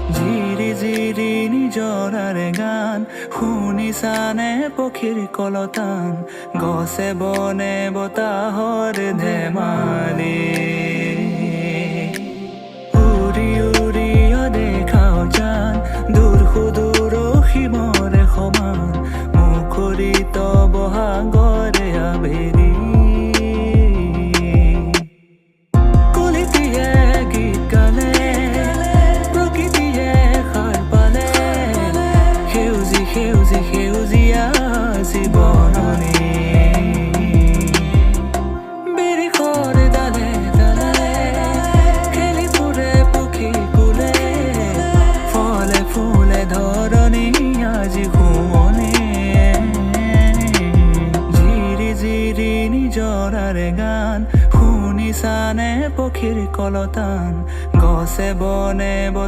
ঝিৰি ঝিৰি নিজৰাৰে গান শুনিছানে পক্ষীৰ কলতান গছে বনে বতাহৰ ধেমালি উৰি উৰি দেখাও জান দূৰ সুদূৰ সীমৰে সমান মুখৰিত বহাগৰে আবেলি সেউজীয়া জীৱননি বিৰিখৰ ডালে ডালে খেলি ফুৰে পক্ষী কুলে ফলে ফুলে ধৰণি আজি শুৱনি ঝিৰি ঝিৰি নিজৰাৰে গান শুনিছানে পক্ষীৰ কলতান গছে বনে